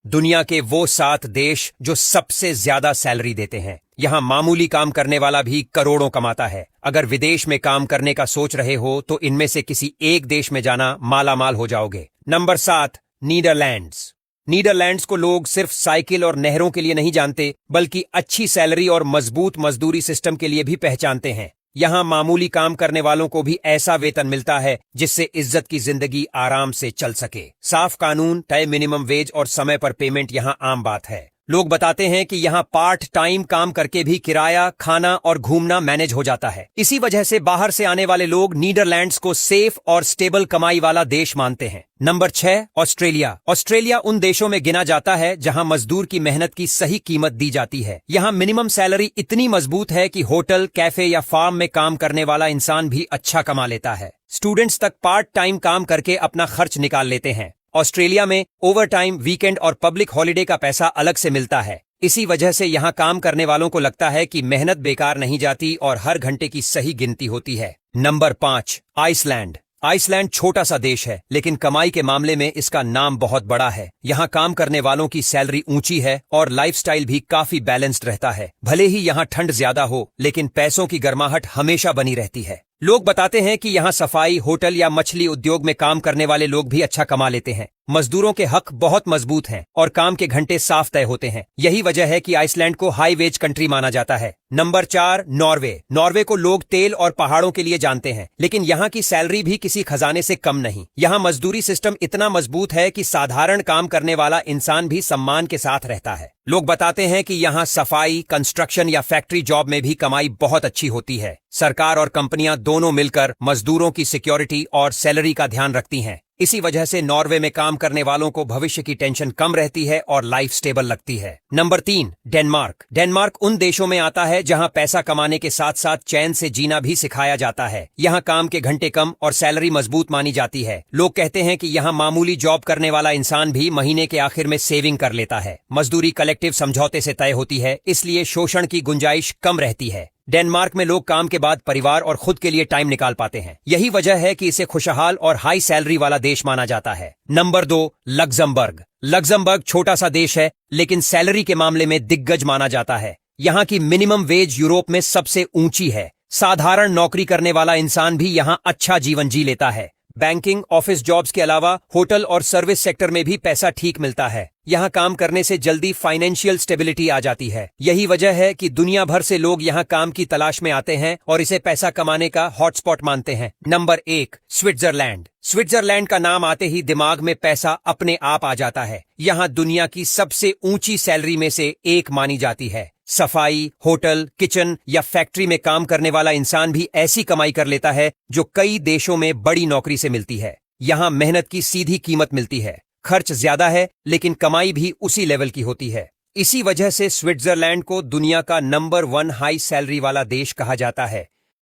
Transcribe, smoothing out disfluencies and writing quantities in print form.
दुनिया के वो 7 देश जो सबसे ज्यादा सैलरी देते हैं। यहाँ मामूली काम करने वाला भी करोड़ों कमाता है। अगर विदेश में काम करने का सोच रहे हो तो इनमें से किसी एक देश में जाना माला माल हो जाओगे। Number 7, Netherlands. नीदरलैंड्स को लोग सिर्फ साइकिल और नहरों के लिए नहीं जानते, बल्कि अच्छी सैलरी और मजबूत मजदूरी सिस्टम के लिए भी पहचानते हैं। यहाँ मामूली काम करने वालों को भी ऐसा वेतन मिलता है जिससे इज्जत की जिंदगी आराम से चल सके। साफ कानून, तय मिनिमम वेज और समय पर पेमेंट यहाँ आम बात है। लोग बताते हैं कि यहाँ पार्ट टाइम काम करके भी किराया, खाना और घूमना मैनेज हो जाता है। इसी वजह से बाहर से आने वाले लोग नीदरलैंड्स को सेफ और स्टेबल कमाई वाला देश मानते हैं। Number 6, Australia. ऑस्ट्रेलिया उन देशों में गिना जाता है जहां मजदूर की मेहनत की सही कीमत दी जाती है। यहाँ मिनिमम सैलरी इतनी मजबूत है कि होटल, कैफे या फार्म में काम करने वाला इंसान भी अच्छा कमा लेता है। स्टूडेंट्स तक पार्ट टाइम काम करके अपना खर्च निकाल लेते हैं। ऑस्ट्रेलिया में ओवर टाइम, वीकेंड और पब्लिक हॉलिडे का पैसा अलग से मिलता है। इसी वजह से यहाँ काम करने वालों को लगता है कि मेहनत बेकार नहीं जाती और हर घंटे की सही गिनती होती है। Number 5, Iceland. आइसलैंड छोटा सा देश है, लेकिन कमाई के मामले में इसका नाम बहुत बड़ा है। यहाँ काम करने वालों की सैलरी ऊंची है और लाइफस्टाइल भी काफी बैलेंस्ड रहता है। भले ही यहाँ ठंड ज्यादा हो, लेकिन पैसों की गर्माहट हमेशा बनी रहती है। लोग बताते हैं कि यहाँ सफाई, होटल या मछली उद्योग में काम करने वाले लोग भी अच्छा कमा लेते हैं। मजदूरों के हक बहुत मजबूत हैं और काम के घंटे साफ तय होते हैं। यही वजह है कि आइसलैंड को हाई वेज कंट्री माना जाता है। Number 4, Norway. नॉर्वे को लोग तेल और पहाड़ों के लिए जानते हैं, लेकिन यहाँ की सैलरी भी किसी खजाने से कम नहीं। यहाँ मजदूरी सिस्टम इतना मजबूत है कि साधारण काम करने वाला इंसान भी सम्मान के साथ रहता है। लोग बताते हैं कि यहाँ सफाई, कंस्ट्रक्शन या फैक्ट्री जॉब में भी कमाई बहुत अच्छी होती है। सरकार और कंपनियां दोनों मिलकर मजदूरों की सिक्योरिटी और सैलरी का ध्यान रखती हैं। इसी वजह से नॉर्वे में काम करने वालों को भविष्य की टेंशन कम रहती है और लाइफ स्टेबल लगती है। Number 3, Denmark. डेनमार्क उन देशों में आता है जहां पैसा कमाने के साथ साथ चैन से जीना भी सिखाया जाता है। यहाँ काम के घंटे कम और सैलरी मजबूत मानी जाती है। लोग कहते हैं कि यहाँ मामूली जॉब करने वाला इंसान भी महीने के आखिर में सेविंग कर लेता है। मजदूरी कलेक्टिव समझौते से तय होती है, इसलिए शोषण की गुंजाइश कम रहती है। डेनमार्क में लोग काम के बाद परिवार और खुद के लिए टाइम निकाल पाते हैं। यही वजह है कि इसे खुशहाल और हाई सैलरी वाला देश माना जाता है। Number 2, Luxembourg. लग्जमबर्ग छोटा सा देश है, लेकिन सैलरी के मामले में दिग्गज माना जाता है। यहाँ की मिनिमम वेज यूरोप में सबसे ऊंची है। साधारण नौकरी करने वाला इंसान भी यहाँ अच्छा जीवन जी लेता है। बैंकिंग, ऑफिस जॉब्स के अलावा होटल और सर्विस सेक्टर में भी पैसा ठीक मिलता है। यहाँ काम करने से जल्दी फाइनेंशियल स्टेबिलिटी आ जाती है। यही वजह है कि दुनिया भर से लोग यहाँ काम की तलाश में आते हैं और इसे पैसा कमाने का हॉटस्पॉट मानते हैं। Number 1, Switzerland. स्विट्जरलैंड का नाम आते ही दिमाग में पैसा अपने आप आ जाता है। यहाँ दुनिया की सबसे ऊंची सैलरी में से एक मानी जाती है। सफाई, होटल, किचन या फैक्ट्री में काम करने वाला इंसान भी ऐसी कमाई कर लेता है जो कई देशों में बड़ी नौकरी से मिलती है। यहाँ मेहनत की सीधी कीमत मिलती है। खर्च ज्यादा है, लेकिन कमाई भी उसी लेवल की होती है। इसी वजह से स्विट्जरलैंड को दुनिया का नंबर 1 हाई सैलरी वाला देश कहा जाता है।